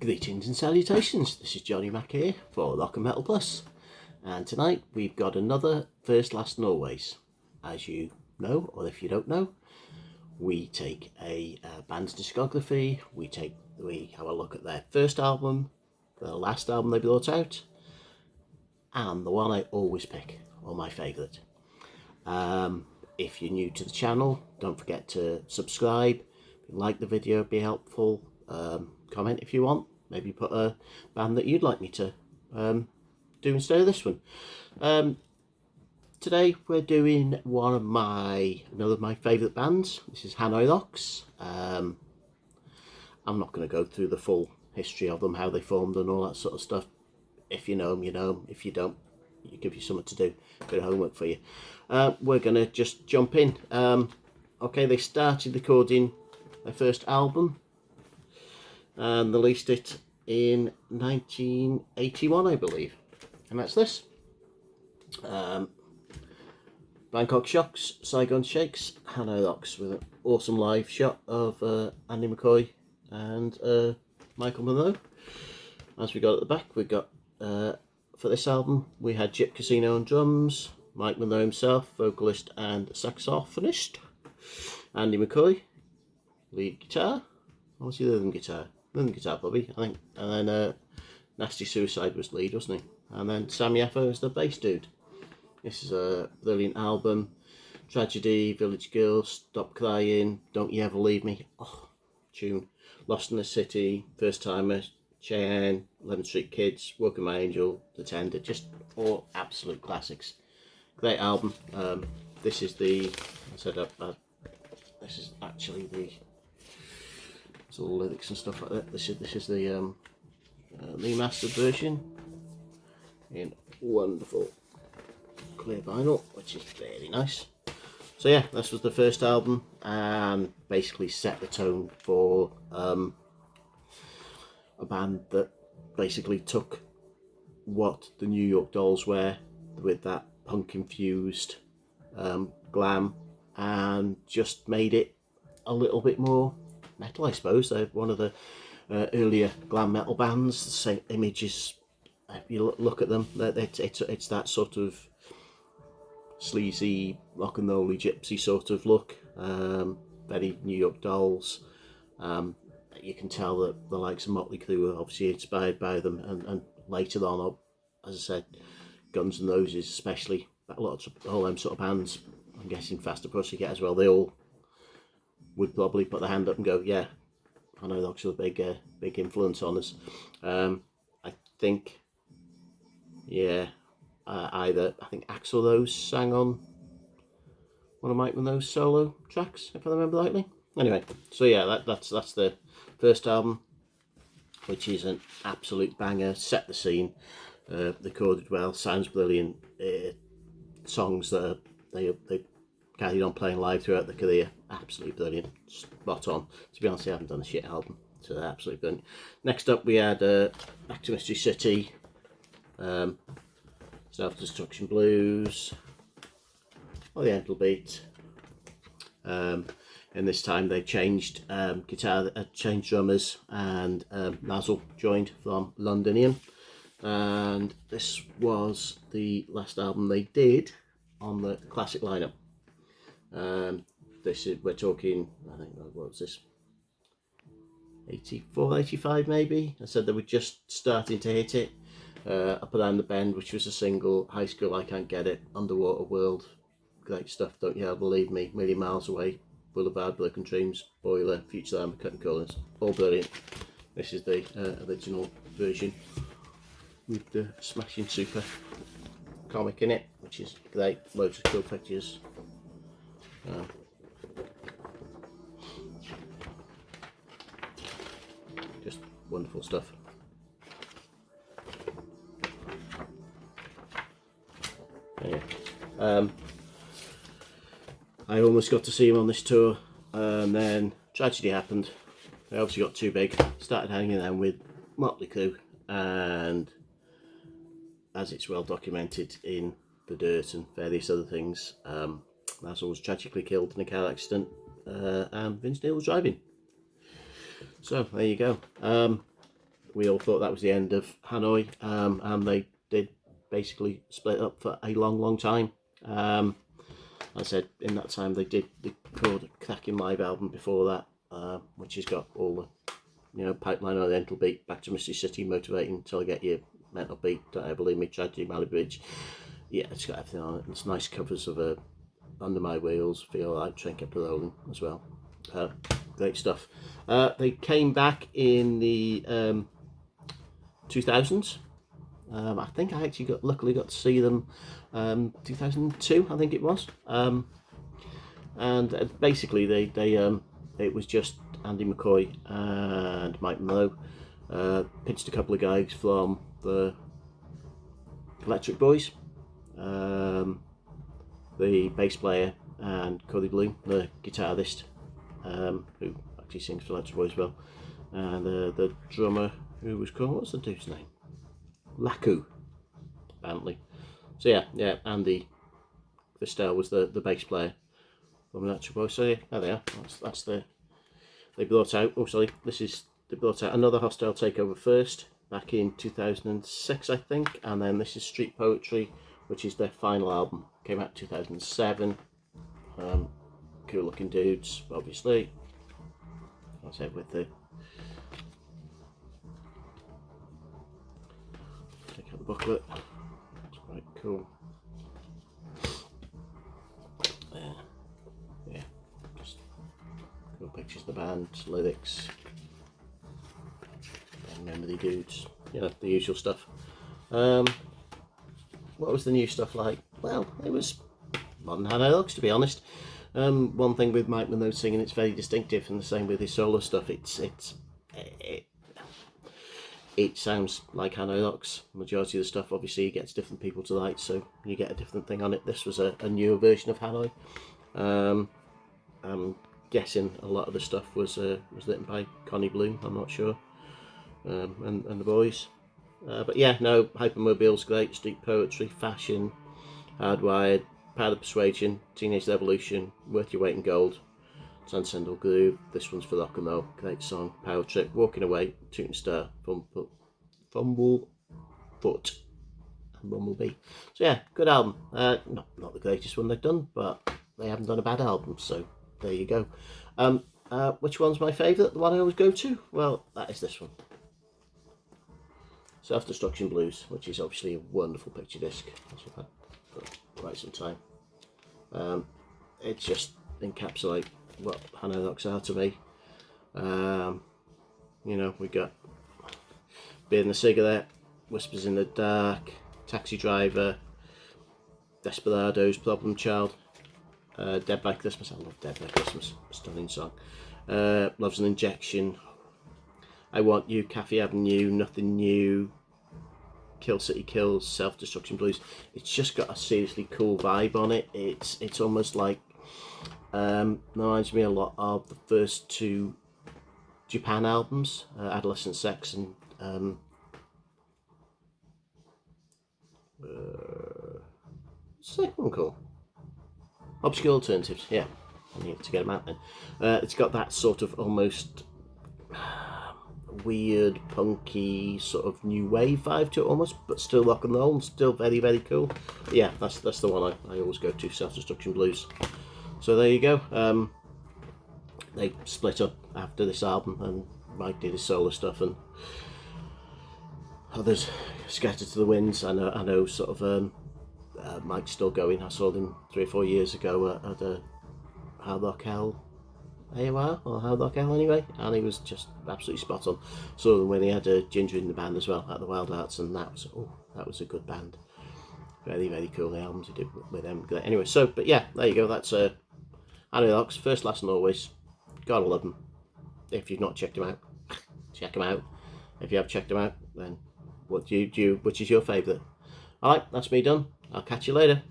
Greetings and salutations, this is Johnny Mac here for Rock and Metal Plus, and tonight we've got another First Last and Always. As you know, or if you don't know, we take a band's discography, we have a look at their first album, the last album they brought out, and the one I always pick, or my favourite. If you're new to the channel, don't forget to subscribe, like the video, it'd be helpful. Comment if you want, maybe put a band that you'd like me to do instead of this one. Today we're doing another of my favourite bands. This is Hanoi Rocks. I'm not going to go through the full history of them, how they formed and all that sort of stuff. If you know them, you know them. If you don't, you give you something to do, a bit of homework for you. We're going to just jump in. Okay, they started recording their first album and released it in 1981, I believe, and that's this. Bangkok Shocks, Saigon Shakes, Hanoi Rocks, with an awesome live shot of Andy McCoy and Michael Monroe. As we got at the back, we got for this album we had Chip Casino on drums, Mike Monroe himself, vocalist and saxophonist, Andy McCoy, lead guitar, what was the rhythm guitar? Rhythm guitar probably, I think, and then Nasty Suicide was lead, wasn't he? And then Sam Yaffa was the bass dude. This is a brilliant album. Tragedy, Village Girls, Stop Crying, Don't You Ever Leave Me, oh, tune. Lost in the City, First Timer, Cheyenne, 11th Street Kids, Working My Angel, The Tender, just all absolute classics. Great album. This is the, I said this is actually the, it's all the lyrics and stuff like that. This is the remastered version in wonderful clear vinyl, which is very nice. So yeah, this was the first album and basically set the tone for a band that basically took what the New York Dolls were with that punk infused glam and just made it a little bit more metal, I suppose. They're one of the earlier glam metal bands. The same images, if you look at them, it's that sort of sleazy, rock and rolly, gypsy sort of look. Very New York Dolls. You can tell that the likes of Motley Crue were obviously inspired by them, and later on, as I said, Guns N' Roses especially, a lot of all them sort of bands, I'm guessing Faster Pussycat as well, they all would probably put their hand up and go, yeah, I know that's a big influence on us. I think, yeah, I think Axl Rose sang on one of Mike Monroe's solo tracks, if I remember rightly. Anyway, so yeah, that's the first album, which is an absolute banger. Set the scene, recorded well, sounds brilliant. Songs that they carried on playing live throughout the career, absolutely brilliant, spot on. To be honest, I haven't done a shit album, so they're absolutely brilliant. Next up we had Back to Mystery City, Self-Destruction Blues, or The End Will Beat. And this time they changed changed drummers, and Nazzle joined from Londonian, and this was the last album they did on the classic lineup. We're talking, I think, what was this, 84, 85 maybe. I said they were just starting to hit it. Up Around the Bend, which was a single, High School, I Can't Get It, Underwater World, great stuff, Don't You Ever Believe Me, Million Miles Away, Boulevard, Broken Dreams, Boiler, Future Time, Cutting Colours, all brilliant. This is the original version with the Smashing Super comic in it, which is great, loads of cool pictures. Just wonderful stuff. Yeah. I almost got to see him on this tour, and then tragedy happened. They obviously got too big, started hanging around with Motley Crue, and as it's well documented in The Dirt and various other things, Nazzle was tragically killed in a car accident, and Vince Neil was driving. So there you go. we all thought that was the end of Hanoi, and they did basically split up for a long time. I said in that time they recorded a cracking live album before that, which has got all the Pipeline Oriental Beat, Back to Mystery City, Motivating Till I Get You, Mental Beat, Don't Ever Leave Me, Tragedy, Malibu Bridge. Yeah, it's got everything on it. It's nice covers of Under My Wheels, Feel Like, Train Kept Rolling as well. Great stuff. They came back in the 2000s. I think I actually luckily got to see them 2002, I think it was. And basically it was just Andy McCoy and Mike Monroe. Pitched a couple of guys from the Electric Boys, the bass player, and Cody Bloom, the guitarist, who actually sings for Electric Boys as well, and the drummer, who was called, what's the dude's name? Laku Bentley. So yeah, Andy Vistel was the bass player from Electric Boys. So yeah, there they are. That's they brought out. Oh, sorry, they brought out Another Hostile Takeover first, back in 2006, I think, and then this is Street Poetry, which is their final album. Came out in 2007. Cool looking dudes, obviously. That's it with the. Take out the booklet. It's quite cool. Yeah, just cool pictures of the band, lyrics, and memory dudes. The usual stuff. What was the new stuff like? Well, it was modern Hanoi Rocks, to be honest. One thing with Mike Monroe singing, it's very distinctive, and the same with his solo stuff. It sounds like Hanoi Rocks. Majority of the stuff, obviously, he gets different people to write, so you get a different thing on it. This was a newer version of Hanoi. I'm guessing a lot of the stuff was written by Connie Bloom. I'm not sure, and the boys. But yeah, no, Hypermobile's great. Street Poetry, Fashion, Hardwired, Power of Persuasion, Teenage Revolution, Worth Your Weight in Gold, Transcendental Groove. This one's for rock and roll. Great song. Power Trip, Walking Away, Tooting Star, Fumblefoot, and Bumblebee. So yeah, good album. Not the greatest one they've done, but they haven't done a bad album, so there you go. Which one's my favourite? The one I always go to? Well, that is this one. Self-Destruction Blues, which is obviously a wonderful picture disc, which I've had for quite some time. It just encapsulates what Hanoi Rocks are to me. We got Beard and a Cigarette, Whispers in the Dark, Taxi Driver, Desperados, Problem Child, Dead by Christmas. I love Dead by Christmas, stunning song. Love's an Injection, I Want You, Cafe Avenue, Nothing New, Kill City Kills, Self-Destruction Blues. It's just got a seriously cool vibe on it. It's almost like reminds me a lot of the first two Japan albums, Adolescent Sex and second one called Obscure Alternatives. Yeah, I need to get them out then. It's got that sort of almost weird, punky, sort of new wave vibe to it almost, but still rock and roll and still very, very cool. But yeah, that's the one I always go to, Self-Destruction Blues. So there you go. They split up after this album, and Mike did his solo stuff, and others scattered to the winds. I know sort of Mike's still going. I saw them 3 or 4 years ago at a Hard Rock Hell AOR, or Hard Rock Hell anyway, and he was just absolutely spot on. Saw them when he had Ginger in the band as well at the Wild Arts, and that was a good band. Very, very cool, the albums he did with them. Anyway, but yeah, there you go. That's Hanoi Rocks, first, last and always. Gotta love them. If you've not checked them out, check them out. If you have checked them out, then which is your favourite? Alright, that's me done. I'll catch you later.